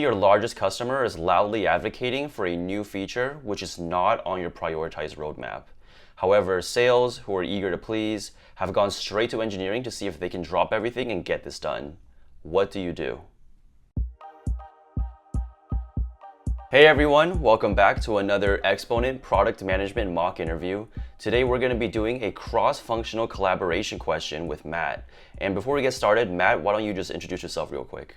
Your largest customer is loudly advocating for a new feature which is not on your prioritized roadmap. However, sales, who are eager to please, have gone straight to engineering to see if they can drop everything and get this done. What do you do? Hey everyone, welcome back to another Exponent product management mock interview. Today we're going to be doing a cross-functional collaboration question with Matt. And before we get started, Matt, why don't you just introduce yourself real quick?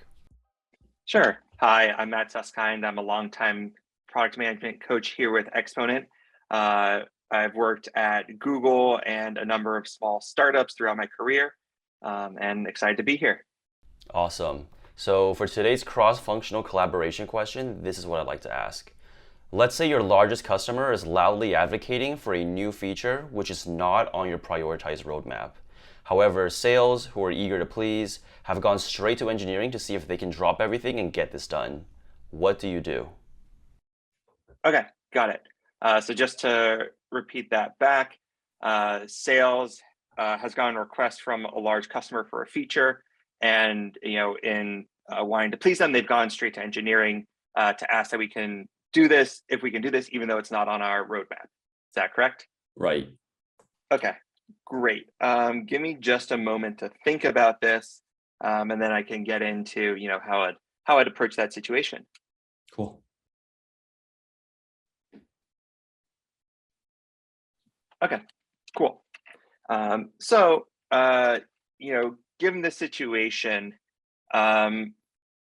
Sure. Hi, I'm Matt Susskind. I'm a longtime product management coach here with Exponent. I've worked at Google and a number of small startups throughout my career, and excited to be here. Awesome. So for today's cross-functional collaboration question, this is what I'd like to ask. Let's say your largest customer is loudly advocating for a new feature which is not on your prioritized roadmap. However, sales, who are eager to please, have gone straight to engineering to see if they can drop everything and get this done. What do you do? Okay, got it. So just to repeat that back, sales has gotten a request from a large customer for a feature, and in wanting to please them, they've gone straight to engineering to ask that we can do this, if we can do this, even though it's not on our roadmap. Is that correct? Right. Okay, great. Give me just a moment to think about this, and then I can get into how I'd approach that situation. Cool. Okay, cool. So given the situation,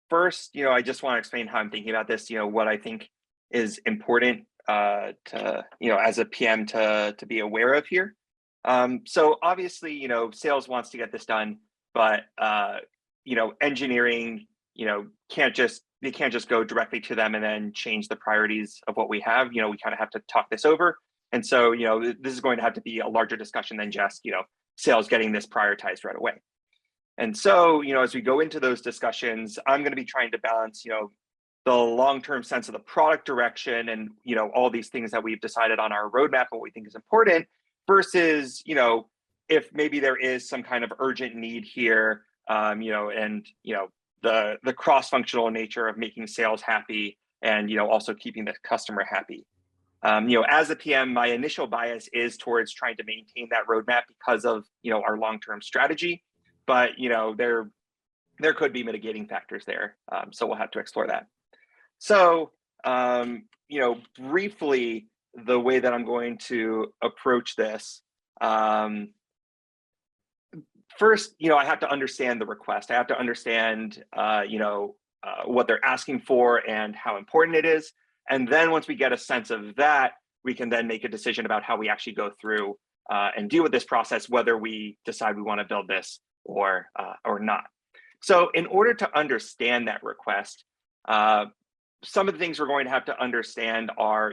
first, I just want to explain how I'm thinking about this. What I think is important to as a PM to be aware of here. So obviously, sales wants to get this done, but engineering, can't just go directly to them and then change the priorities of what we have. We kind of have to talk this over. And so, this is going to have to be a larger discussion than just, sales getting this prioritized right away. And so, as we go into those discussions, I'm going to be trying to balance, the long-term sense of the product direction and, all these things that we've decided on our roadmap and what we think is important versus, if maybe there is some kind of urgent need here, and, the cross-functional nature of making sales happy and, also keeping the customer happy. As a PM, my initial bias is towards trying to maintain that roadmap because of, our long-term strategy, but, there could be mitigating factors there. So we'll have to explore that. So, briefly, the way that I'm going to approach this, first, I have to understand the request. I have to understand, what they're asking for and how important it is. And then once we get a sense of that, we can then make a decision about how we actually go through and deal with this process, whether we decide we want to build this or not. So in order to understand that request, some of the things we're going to have to understand are,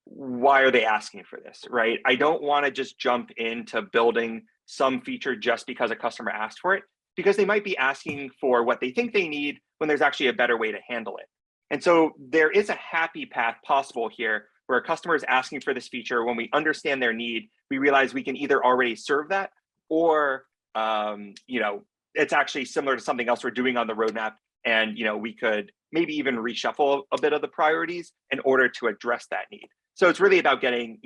why are they asking for this, right? I don't want to just jump into building some feature just because a customer asked for it, because they might be asking for what they think they need when there's actually a better way to handle it. And so there is a happy path possible here where a customer is asking for this feature. When we understand their need, we realize we can either already serve that or, it's actually similar to something else we're doing on the roadmap. And, we could maybe even reshuffle a bit of the priorities in order to address that need. So it's really about getting,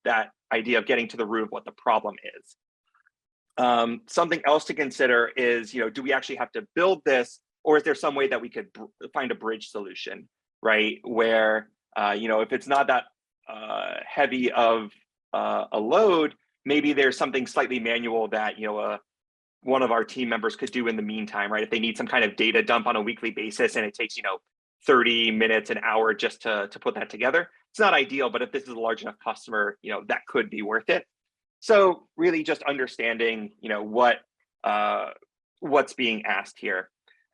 that idea of getting to the root of what the problem is. Something else to consider is, do we actually have to build this, or is there some way that we could find a bridge solution, right? Where, if it's not that heavy of a load, maybe there's something slightly manual that, one of our team members could do in the meantime, right? If they need some kind of data dump on a weekly basis and it takes, 30 minutes, an hour just to put that together, it's not ideal, but if this is a large enough customer, that could be worth it. So really just understanding, what's being asked here.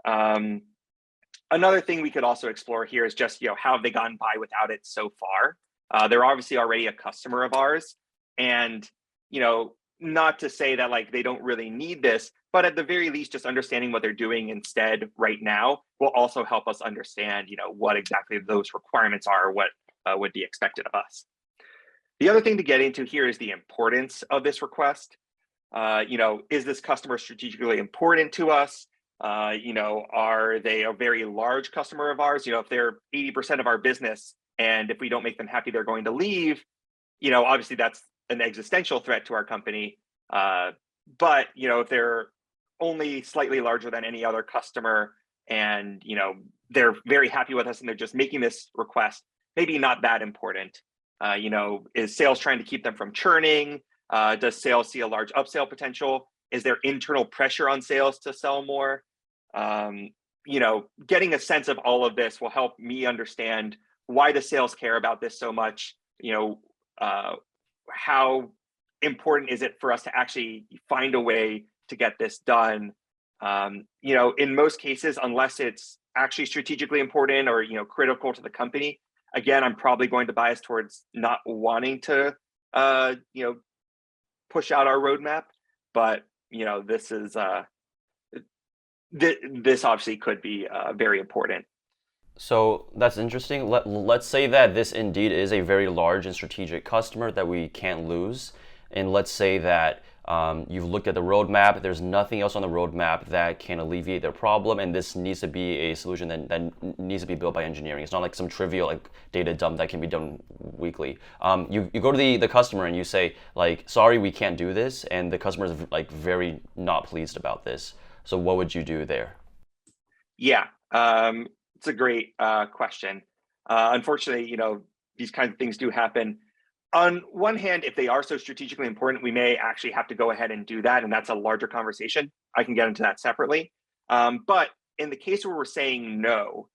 Another thing we could also explore here is just, how have they gotten by without it so far? They're obviously already a customer of ours, and, not to say that like they don't really need this, but at the very least, just understanding what they're doing instead right now will also help us understand, what exactly those requirements are, what would be expected of us. The other thing to get into here is the importance of this request. Is this customer strategically important to us? Are they a very large customer of ours? If they're 80% of our business, and if we don't make them happy, they're going to leave. Obviously that's an existential threat to our company. But if they're only slightly larger than any other customer, and they're very happy with us, and they're just making this request, maybe not that important. Is sales trying to keep them from churning? Does sales see a large upsell potential? Is there internal pressure on sales to sell more? Getting a sense of all of this will help me understand why the sales care about this so much. How important is it for us to actually find a way to get this done? In most cases, unless it's actually strategically important or critical to the company, again, I'm probably going to bias towards not wanting to push out our roadmap. But this is this obviously could be very important. So that's interesting. Let's say that this indeed is a very large and strategic customer that we can't lose. And let's say that you've looked at the roadmap, there's nothing else on the roadmap that can alleviate their problem, and this needs to be a solution that needs to be built by engineering. It's not like some trivial like data dump that can be done weekly. You go to the customer and you say, like, sorry, we can't do this, and the customer is like very not pleased about this. So what would you do there? Yeah, it's a great question. Unfortunately, these kinds of things do happen. On one hand, if they are so strategically important, we may actually have to go ahead and do that, and that's a larger conversation. I can get into that separately. But in the case where we're saying no,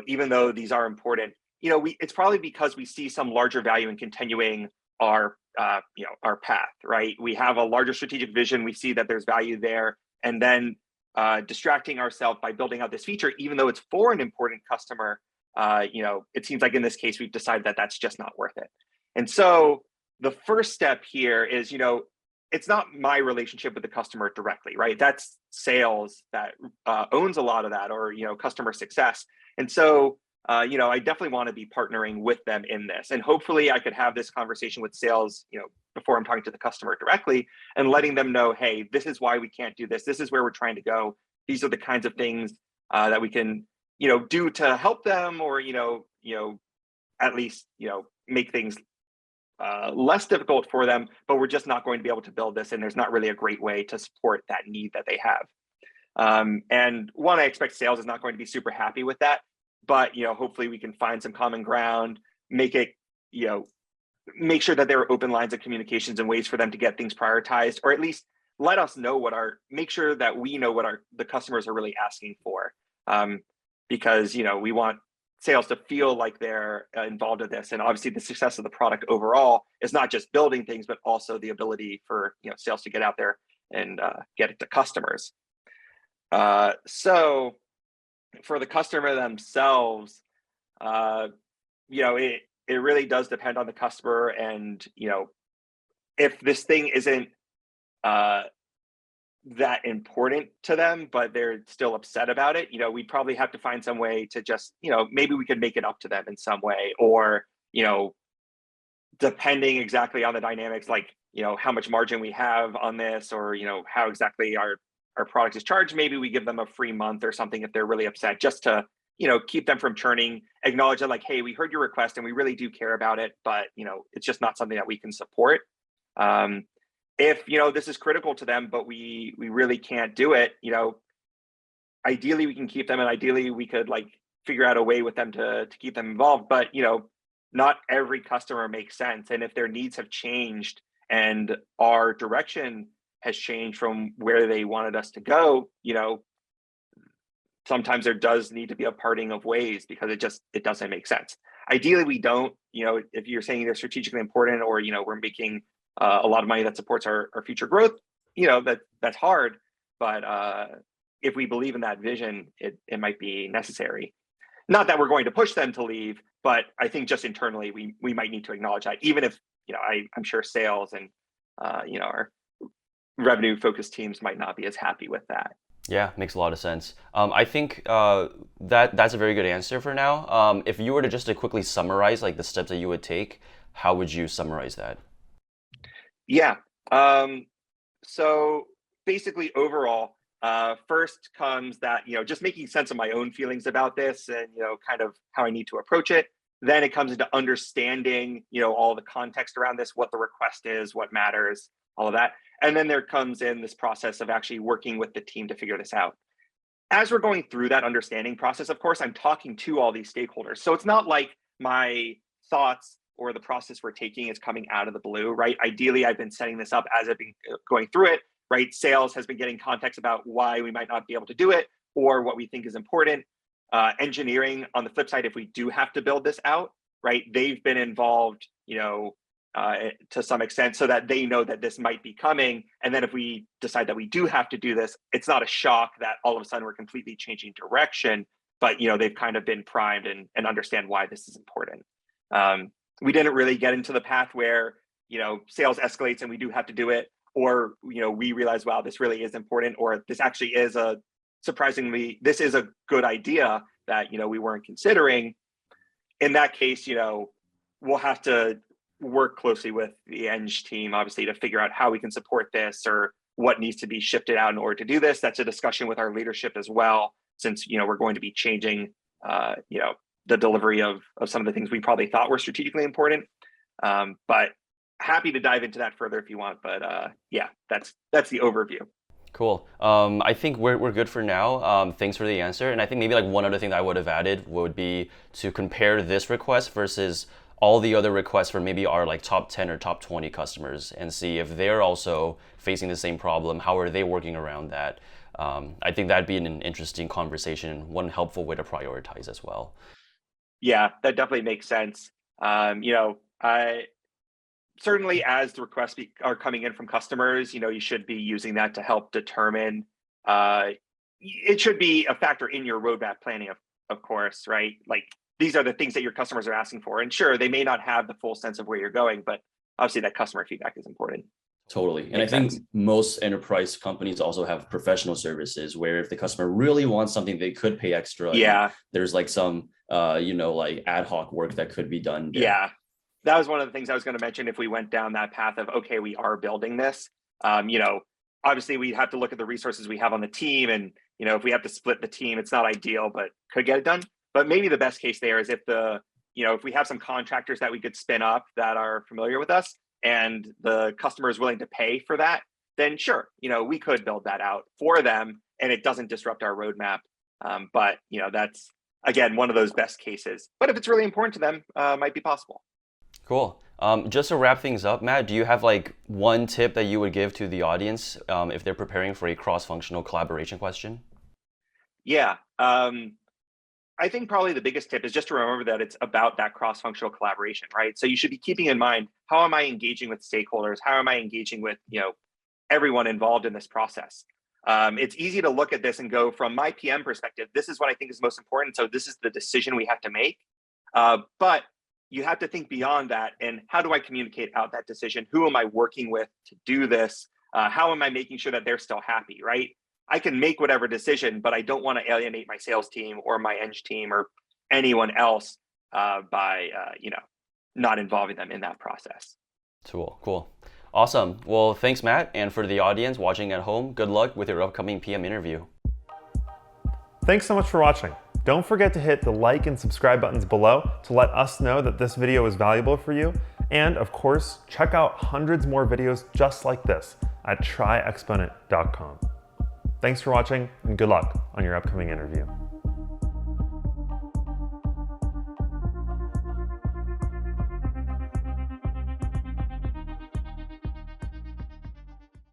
even though these are important, it's probably because we see some larger value in continuing our our path, right? We have a larger strategic vision. We see that there's value there, and then distracting ourselves by building out this feature, even though it's for an important customer, it seems like in this case we've decided that that's just not worth it. And so the first step here is, it's not my relationship with the customer directly, right? That's sales that owns a lot of that, or customer success. And so I definitely want to be partnering with them in this, and hopefully I could have this conversation with sales, before I'm talking to the customer directly, and letting them know, hey, this is why we can't do this. This is where we're trying to go. These are the kinds of things that we can, do to help them, or at least make things less difficult for them. But we're just not going to be able to build this, and there's not really a great way to support that need that they have. And one, I expect sales is not going to be super happy with that, but hopefully we can find some common ground, make it, make sure that there are open lines of communications and ways for them to get things prioritized, or at least let us know make sure that we know what the customers are really asking for. Because we want sales to feel like they're involved in this, and obviously the success of the product overall is not just building things, but also the ability for sales to get out there and get it to customers. So for the customer themselves, it really does depend on the customer, and if this thing isn't that important to them, but they're still upset about it, we'd probably have to find some way to just, maybe we could make it up to them in some way, or depending exactly on the dynamics, like how much margin we have on this, or how exactly our product is charged, maybe we give them a free month or something if they're really upset, just to keep them from churning, acknowledge that, like, hey, we heard your request and we really do care about it, but it's just not something that we can support. If this is critical to them, but we really can't do it, ideally we can keep them, and ideally we could figure out a way with them to keep them involved. But not every customer makes sense, and if their needs have changed and our direction has changed from where they wanted us to go, sometimes there does need to be a parting of ways, because it doesn't make sense. Ideally we don't. If you're saying they're strategically important, or we're making a lot of money that supports our future growth, that's hard. But if we believe in that vision, it might be necessary. Not that we're going to push them to leave, but I think just internally we might need to acknowledge that, even if I'm sure sales and our revenue focused teams might not be as happy with that. Yeah, makes a lot of sense. I think that's a very good answer for now. If you were to just to quickly summarize the steps that you would take, how would you summarize that? Yeah. So basically, overall, First comes that, just making sense of my own feelings about this and, kind of how I need to approach it. Then it comes into understanding, all the context around this, what the request is, what matters, all of that. And then there comes in this process of actually working with the team to figure this out. As we're going through that understanding process, of course, I'm talking to all these stakeholders. So it's not like my thoughts or the process we're taking is coming out of the blue, right? Ideally, I've been setting this up as I've been going through it, right? Sales has been getting context about why we might not be able to do it or what we think is important. Engineering, on the flip side, if we do have to build this out, right? They've been involved, to some extent so that they know that this might be coming. And then if we decide that we do have to do this, it's not a shock that all of a sudden we're completely changing direction, but, they've kind of been primed and understand why this is important. We didn't really get into the path where, sales escalates and we do have to do it, or, we realize, wow, this really is important, or this actually is this is a good idea that, we weren't considering. In that case, we'll have to work closely with the eng team, obviously, to figure out how we can support this or what needs to be shifted out in order to do this. That's a discussion with our leadership as well, since, we're going to be changing, the delivery of some of the things we probably thought were strategically important. But happy to dive into that further if you want. But yeah, that's the overview. Cool. I think we're good for now. Thanks for the answer. And I think maybe like one other thing that I would have added would be to compare this request versus all the other requests for maybe our like top 10 or top 20 customers and see if they're also facing the same problem. How are they working around that? I think that'd be an interesting conversation, one helpful way to prioritize as well. Yeah, that definitely makes sense. I certainly, as the requests are coming in from customers, you should be using that to help determine. It should be a factor in your roadmap planning, of course, right? Like these are the things that your customers are asking for, and sure, they may not have the full sense of where you're going, but obviously that customer feedback is important. Totally. And I think most enterprise companies also have professional services where if the customer really wants something, they could pay extra. Yeah. There's like some, like ad hoc work that could be done there. Yeah. That was one of the things I was going to mention if we went down that path of, okay, we are building this. Obviously we have to look at the resources we have on the team. And, if we have to split the team, it's not ideal, but could get it done. But maybe the best case there is if if we have some contractors that we could spin up that are familiar with us, and the customer is willing to pay for that, then sure, we could build that out for them and it doesn't disrupt our roadmap. But, that's, again, one of those best cases. But if it's really important to them, might be possible. Cool. Just to wrap things up, Matt, do you have like one tip that you would give to the audience if they're preparing for a cross-functional collaboration question? Yeah. I think probably the biggest tip is just to remember that it's about that cross-functional collaboration, right? So you should be keeping in mind, how am I engaging with stakeholders? How am I engaging with, everyone involved in this process? It's easy to look at this and go, from my PM perspective, this is what I think is most important. So this is the decision we have to make. But you have to think beyond that. And how do I communicate out that decision? Who am I working with to do this? How am I making sure that they're still happy, right? I can make whatever decision, but I don't want to alienate my sales team or my eng team or anyone else by not involving them in that process. Cool. Awesome. Well, thanks, Matt. And for the audience watching at home, good luck with your upcoming PM interview. Thanks so much for watching. Don't forget to hit the like and subscribe buttons below to let us know that this video is valuable for you. And of course, check out hundreds more videos just like this at tryexponent.com. Thanks for watching and good luck on your upcoming interview.